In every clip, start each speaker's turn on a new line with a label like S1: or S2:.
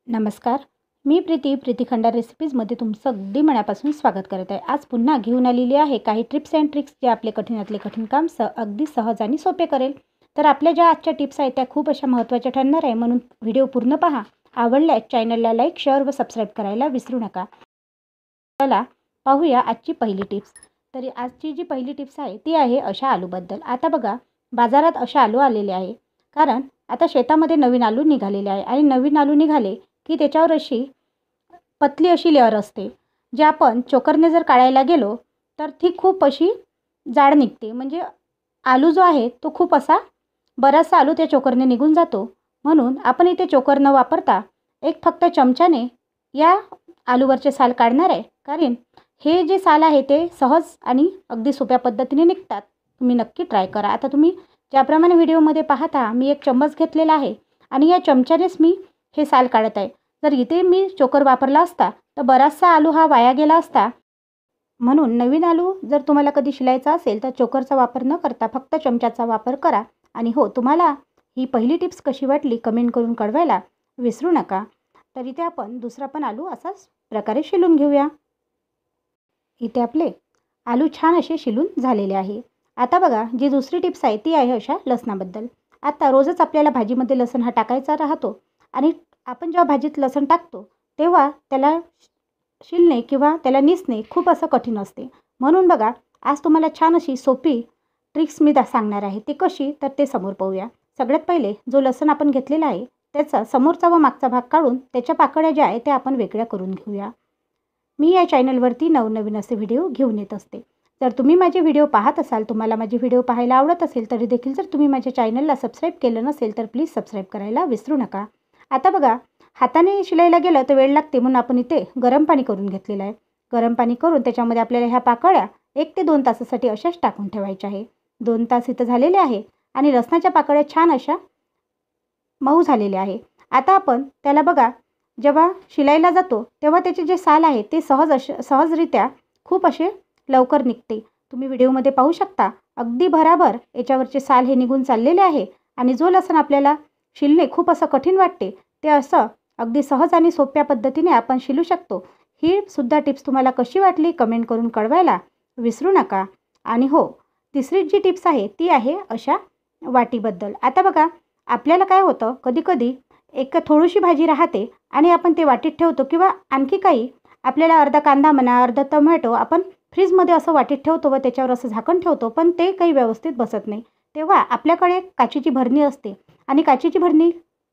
S1: नमस्कार. मी प्रीती खंडार रेसिपीजमध्ये तुमचं अगदी मनापासून स्वागत करत आहे. आज पुन्हा घेऊन आलेली आहे काही टिप्स अँड ट्रिक्स जे आपले कठीणातले कठीण काम अगदी सहज आणि सोपे करेल. तर आपल्या ज्या आजच्या टिप्स आहेत त्या खूप अशा महत्त्वाच्या ठरणार आहे, म्हणून व्हिडिओ पूर्ण पहा. आवडल्यास चॅनलला लाईक, शेअर व सबस्क्राईब करायला विसरू नका. चला पाहूया आजची पहिली टिप्स. तरी आजची जी पहिली टिप्स आहे ती आहे अशा आलूबद्दल. आता बघा, बाजारात अशा आलू आलेले आहे, कारण आता शेतामध्ये नवीन आलू निघालेले आहे आणि नवीन आलू निघाले की त्याच्यावर अशी पतली अशी लेअर असते, जे आपण चोकरने जर काढायला गेलो तर ती खूप अशी जाड निघते. म्हणजे आलू जो आहे तो खूप असा बराचसा आलू त्या चोकरने निघून जातो. म्हणून आपण इथे चोकर न वापरता एक फक्त चमच्याने या आलूवरचे साल काढणार आहे, कारण हे जे साल आहे ते सहज आणि अगदी सोप्या पद्धतीने निघतात. तुम्ही नक्की ट्राय करा. आता तुम्ही ज्याप्रमाणे व्हिडिओमध्ये पाहता, मी एक चम्मच घेतलेला आहे आणि या चमच्यानेच मी हे साल काढत आहे. जर इथे मी चोकर वापरला असता तर बराचसा आलू हा वाया गेला असता. म्हणून नवीन आलू जर तुम्हाला कधी शिलायचा असेल तर चोकरचा वापर न करता फक्त चमच्याचा वापर करा. आणि हो, तुम्हाला ही पहिली टिप्स कशी वाटली कमेंट करून कळवायला विसरू नका. तर इथे आपण दुसरा पण आलू असाच प्रकारे शिलून घेऊया. इथे आपले आलू छान असे शिलून झालेले आहे. आता बघा, जी दुसरी टिप्स आहे ती आहे अशा लसणाबद्दल. आता रोजच आपल्याला भाजीमध्ये लसण हा टाकायचा राहतो आणि आपण जेव्हा भाजीत लसण टाकतो तेव्हा त्याला शिलणे किंवा त्याला निसणे खूप असं कठीण असते. म्हणून बघा, आज तुम्हाला छान अशी सोपी ट्रिक्स मी सांगणार आहे. ती कशी, तर ते समोर पाहूया. सगळ्यात पहिले जो लसण आपण घेतलेला आहे त्याचा समोरचा व मागचा भाग काढून त्याच्या पाकळ्या ज्या आहे त्या आपण वेगळ्या करून घेऊया. मी या चॅनलवरती नवनवीन असे व्हिडिओ घेऊन येत असते. जर तुम्ही माझे व्हिडिओ पाहत असाल, तुम्हाला माझे व्हिडिओ पाहायला आवडत असेल तरी देखील जर तुम्ही माझ्या चॅनलला सबस्क्राईब केलं नसेल तर प्लीज सबस्क्राईब करायला विसरू नका. आता बघा, हाताने शिलायला गेलं तर वेळ लागते, म्हणून आपण इथे गरम पाणी करून घेतलेलं आहे. गरम पाणी करून त्याच्यामध्ये आपल्याला ह्या पाकळ्या 1 ते 2 तासासाठी अशाच टाकून ठेवायच्या आहे. 2 तास इथं झालेले आहे आणि लसणाच्या पाकळ्या छान अशा मऊ झालेल्या आहे. आता आपण त्याला बघा, जेव्हा शिलायला जातो तेव्हा त्याचे जे साल आहे ते सहजरित्या खूप असे लवकर निघते. तुम्ही व्हिडिओमध्ये पाहू शकता, अगदी भराभर याच्यावरचे साल हे निघून चाललेले आहे. आणि जो लसण आपल्याला शिलणे खूप असं कठीण वाटते ते असं अगदी सहज आणि सोप्या पद्धतीने आपण शिलू शकतो. ही सुद्धा टिप्स तुम्हाला कशी वाटली कमेंट करून कळवायला विसरू नका. आणि हो, तिसरी जी टिप्स आहे ती आहे अशा वाटीबद्दल. आता बघा, आपल्याला काय होतं, कधीकधी एक थोडीशी भाजी राहते आणि आपण ते वाटीत ठेवतो, किंवा आणखी काही आपल्याला अर्धा कांदा म्हणा, अर्धा टोमॅटो आपण फ्रीजमध्ये असं वाटीत ठेवतो व त्याच्यावर असं झाकण ठेवतो, पण ते काही व्यवस्थित बसत नाही. तेव्हा आपल्याकडे काचेची भरणी असते आणि काचेची भरणी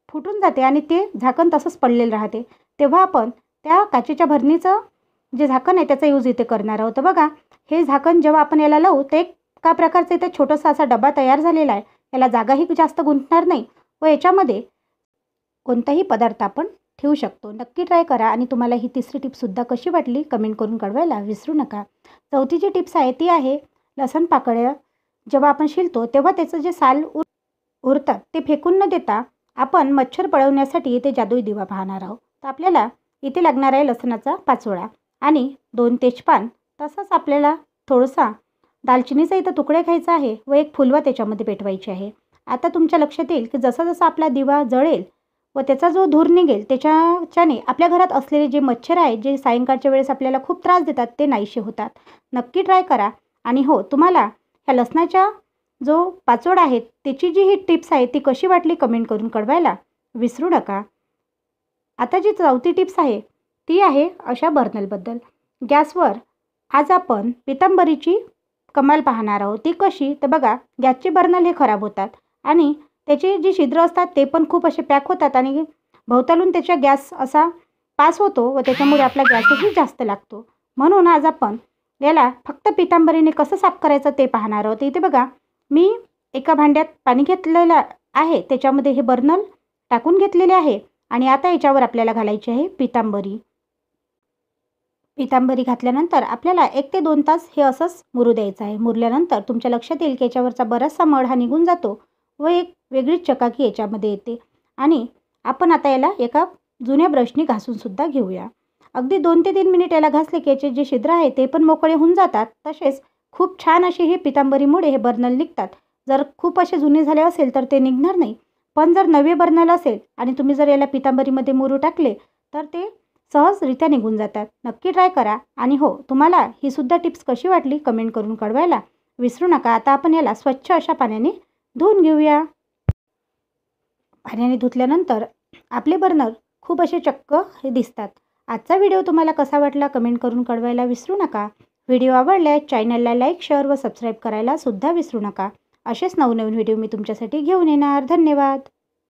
S1: फुटून जाते आणि ते झाकण तसंच पडलेलं राहते. तेव्हा आपण त्या काचेच्या भरणीचं जे झाकण आहे त्याचा यूज इथे करणार आहोत. बघा, हे झाकण जेव्हा आपण याला लावू ते एका प्रकारचा इथे छोटासा असा डबा तयार झालेला आहे. याला जागाही जास्त गुंतणार नाही व याच्यामध्ये कोणताही पदार्थ आपण ठेवू शकतो. नक्की ट्राय करा. आणि तुम्हाला ही तिसरी टिप्ससुद्धा कशी वाटली कमेंट करून कळवायला विसरू नका. चौथी जी टिप्स आहे ती आहे लसण पाकळ्या जेव्हा आपण शिलतो तेव्हा त्याचं जे साल उरतात ते फेकून न देता आपण मच्छर पळवण्यासाठी इथे जादुई दिवा पाहणार आहोत. तर आपल्याला इथे लागणार आहे लसणाचा पाचोळा आणि 2 तेजपान, तसंच आपल्याला थोडासा दालचिनीचा इथं तुकडे घ्यायचा आहे व एक फुलवा त्याच्यामध्ये पेटवायची आहे. आता तुमच्या लक्षात येईल की जसा जसा आपला दिवा जळेल व त्याचा जो धूर निघेल त्याच्याने आपल्या घरात असलेले जे मच्छर आहेत, जे सायंकाळच्या वेळेस आपल्याला खूप त्रास देतात, ते नाहीसे होतात. नक्की ट्राय करा. आणि हो, तुम्हाला ह्या लसणाच्या जो पाचोळा आहे त्याची जी ही टिप्स आहे ती कशी वाटली कमेंट करून कळवायला विसरू नका. आता जी चौथी टिप्स आहे ती आहे अशा बर्नलबद्दल. गॅसवर आज आपण पितांबरीची कमाल पाहणार आहोत. ती कशी, तर बघा, गॅसचे बर्नल हे खराब होतात आणि त्याची जी छिद्र असतात ते पण खूप असे पॅक होतात आणि भोवतालून त्याच्या गॅस असा पास होतो व त्याच्यामुळे आपला गॅसही जास्त लागतो. म्हणून आज आपण याला फक्त पितांबरीने कसं साफ करायचं ते पाहणार आहोत. इथे बघा, मी एका भांड्यात पाणी घेतलेलं आहे, त्याच्यामध्ये हे बर्नल टाकून घेतलेले आहे आणि आता याच्यावर आपल्याला घालायची आहे पितांबरी. पितांबरी घातल्यानंतर आपल्याला 1 ते 2 तास हे असंच मुरू द्यायचं आहे. मुरल्यानंतर तुमच्या लक्षात येईल की याच्यावरचा बराचसा मळ हा निघून जातो व एक वेगळीच चकाकी याच्यामध्ये येते. आणि आपण आता याला एका जुन्या ब्रशनी घासूनसुद्धा घेऊया. अगदी 2 ते 3 मिनिट याला घासले की याचे जे छिद्र आहे ते पण मोकळे होऊन जातात. तसेच खूप छान असे हे पितांबरीमुळे हे बर्नल निघतात. जर खूप असे जुने झाले असेल तर ते निघणार नाही. पण जर नवे बर्नल असेल आणि तुम्ही जर याला पितांबरीमध्ये मुरू टाकले तर ते सहजरित्या निघून जातात. नक्की ट्राय करा. आणि हो, तुम्हाला ही सुद्धा टिप्स कशी वाटली कमेंट करून कळवायला विसरू नका. आता आपण याला स्वच्छ अशा पाण्याने धुवून घेऊया. पाण्याने धुतल्यानंतर आपले बर्नर खूप असे चक्क हे दिसतात. आजचा व्हिडिओ तुम्हाला कसा वाटला कमेंट करून कळवायला विसरू नका. व्हिडिओ आवडल्यास चॅनलला लाईक, शेअर व सबस्क्राईब करायला सुद्धा विसरू नका. असेच नवनवीन व्हिडिओ मी तुमच्यासाठी घेऊन येणार. धन्यवाद.